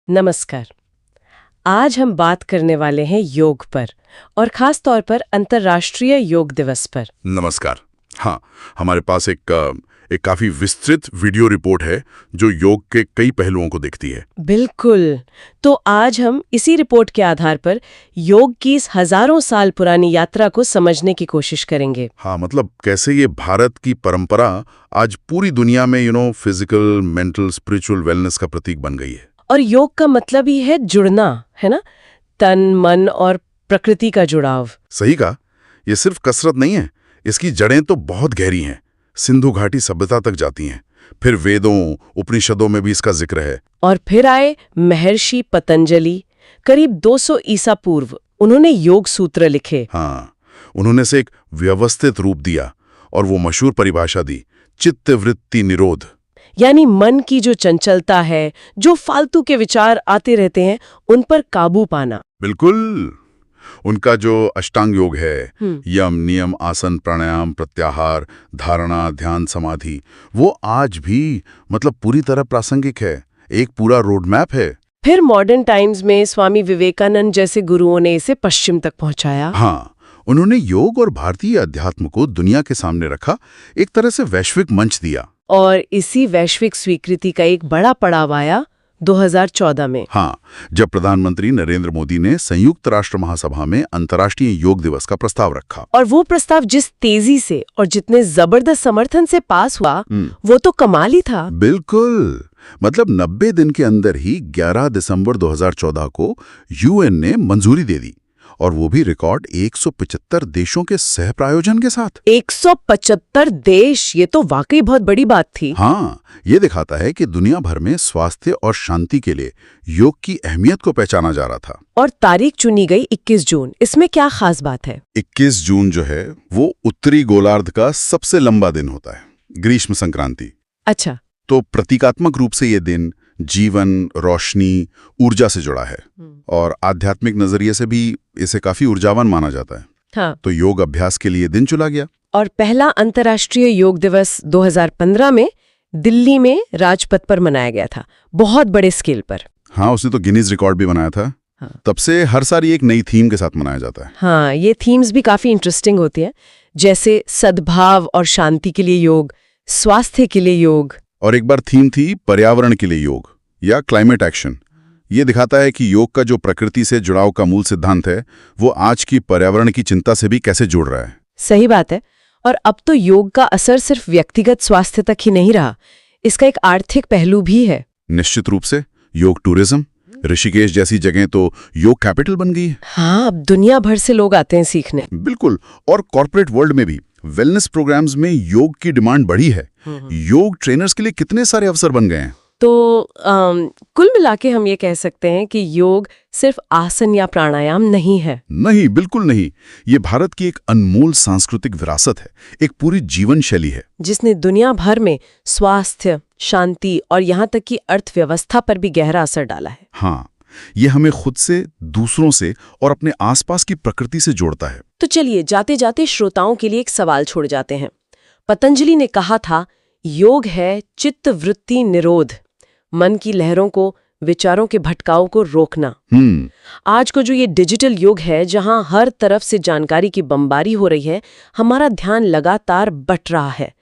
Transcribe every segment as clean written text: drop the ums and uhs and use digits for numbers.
नमस्कार। आज हम बात करने वाले हैं योग पर और खास तौर पर अंतर्राष्ट्रीय योग दिवस पर। नमस्कार। हाँ, हमारे पास एक काफी विस्तृत वीडियो रिपोर्ट है जो योग के कई पहलुओं को देखती है। बिल्कुल। तो आज हम इसी रिपोर्ट के आधार पर योग की इस हजारों साल पुरानी यात्रा को समझने की कोशिश करेंगे। हाँ, मतलब कैसे ये भारत की परंपरा आज पूरी दुनिया में फिजिकल, मेंटल, स्पिरिचुअल वेलनेस का प्रतीक बन गई है। और योग का मतलब ही है जुड़ना, है ना? तन, मन और प्रकृति का जुड़ाव। सही कहा। ये सिर्फ कसरत नहीं है, इसकी जड़ें तो बहुत गहरी हैं, सिंधु घाटी सभ्यता तक जाती हैं। फिर वेदों, उपनिषदों में भी इसका जिक्र है। और फिर आए महर्षि पतंजलि, करीब 200 ईसा पूर्व। उन्होंने योग सूत्र लिखे। हाँ, उन्होंने से एक व्यवस्थित रूप दिया और वो मशहूर परिभाषा दी, चित्तवृत्ति निरोध। यानी मन की जो चंचलता है, जो फालतू के विचार आते रहते हैं, उन पर काबू पाना। बिल्कुल। उनका जो अष्टांग योग है, यम, नियम, आसन, प्राणायाम, प्रत्याहार, धारणा, ध्यान, समाधि, वो आज भी पूरी तरह प्रासंगिक है। एक पूरा रोड मैप है। फिर मॉडर्न टाइम्स में स्वामी विवेकानंद जैसे गुरुओं ने इसे पश्चिम तक पहुंचाया। हाँ, उन्होंने योग और भारतीय अध्यात्म को दुनिया के सामने रखा, एक तरह से वैश्विक मंच दिया। और इसी वैश्विक स्वीकृति का एक बड़ा पड़ाव आया 2014 में। हाँ, जब प्रधानमंत्री नरेंद्र मोदी ने संयुक्त राष्ट्र महासभा में अंतर्राष्ट्रीय योग दिवस का प्रस्ताव रखा। और वो प्रस्ताव जिस तेजी से और जितने जबरदस्त समर्थन से पास हुआ, वो तो कमाल ही था। बिल्कुल। 90 दिन के अंदर ही 11 दिसंबर 2014 को यूएन ने मंजूरी दे दी, और वो भी रिकॉर्ड 175 देशों के सह प्रायोजन के साथ। 175 देश, ये तो वाकई बहुत बड़ी बात थी। हाँ, ये दिखाता है कि दुनिया भर में स्वास्थ्य और शांति के लिए योग की अहमियत को पहचाना जा रहा था। और तारीख चुनी गई 21 जून। इसमें क्या खास बात है? 21 जून जो है वो उत्तरी गोलार्ध का सबसे लंबा दिन होता है, ग्रीष्म संक्रांति। अच्छा। तो प्रतीकात्मक रूप से ये दिन जीवन, रोशनी, ऊर्जा से जुड़ा है, और आध्यात्मिक नजरिए से भी इसे काफी ऊर्जावान माना जाता है। हाँ। तो योग अभ्यास के लिए दिन चुना गया। और पहला अंतर्राष्ट्रीय योग दिवस 2015 में दिल्ली में राजपथ पर मनाया गया था, बहुत बड़े स्केल पर। हाँ, उसने तो गिनीज रिकॉर्ड भी बनाया था। हाँ। तब से हर साल एक नई थीम के साथ मनाया जाता है। हाँ, ये थीम्स भी काफी इंटरेस्टिंग होती है, जैसे सद्भाव और शांति के लिए योग, स्वास्थ्य के लिए योग। और एक बार थीम थी पर्यावरण के लिए योग या क्लाइमेट एक्शन। ये दिखाता है कि योग का जो प्रकृति से जुड़ाव का मूल सिद्धांत है, वो आज की पर्यावरण की चिंता से भी कैसे जुड़ रहा है। सही बात है। और अब तो योग का असर सिर्फ व्यक्तिगत स्वास्थ्य तक ही नहीं रहा, इसका एक आर्थिक पहलू भी है। निश्चित रूप से। योग टूरिज्म, ऋषिकेश जैसी जगह तो योग कैपिटल बन गई है। हाँ, अब दुनिया भर से लोग आते हैं सीखने। बिल्कुल। और कॉर्पोरेट वर्ल्ड में भी वेलनेस प्रोग्राम्स में योग की डिमांड बढ़ी है। योग ट्रेनर्स के लिए कितने सारे अवसर बन गए हैं। तो कुल मिला के हम ये कह सकते हैं कि योग सिर्फ आसन या प्राणायाम नहीं है। नहीं, बिल्कुल नहीं। ये भारत की एक अनमोल सांस्कृतिक विरासत है, एक पूरी जीवन शैली है जिसने दुनिया भर में स्वास्थ्य, शांति और यहाँ तक कि अर्थव्यवस्था पर भी गहरा असर डाला है। हाँ, ये हमें खुद से, दूसरों से और अपने आसपास की प्रकृति से जोड़ता है। तो चलिए जाते जाते श्रोताओं के लिए एक सवाल छोड़ जाते हैं। पतंजलि ने कहा था, योग है चित्त वृत्ति निरोध, मन की लहरों को, विचारों के भटकाव को रोकना। आज को जो ये डिजिटल युग है, जहां हर तरफ से जानकारी की बमबारी हो रही है, हमारा ध्यान लगातार बट रहा है।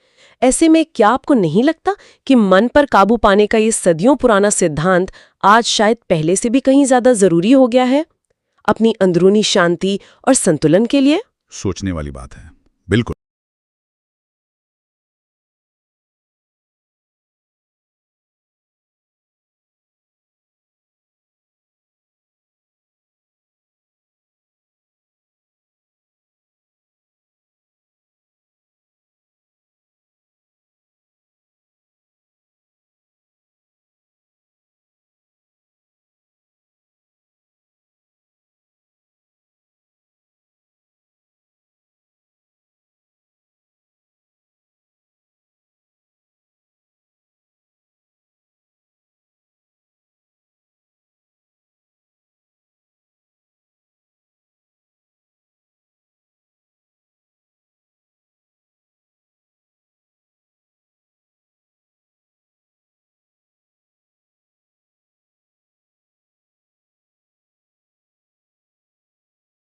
ऐसे में क्या आपको नहीं लगता कि मन पर काबू पाने का ये सदियों पुराना सिद्धांत आज शायद पहले से भी कहीं ज्यादा जरूरी हो गया है, अपनी अंदरूनी शांति और संतुलन के लिए? सोचने वाली बात है। बिल्कुल।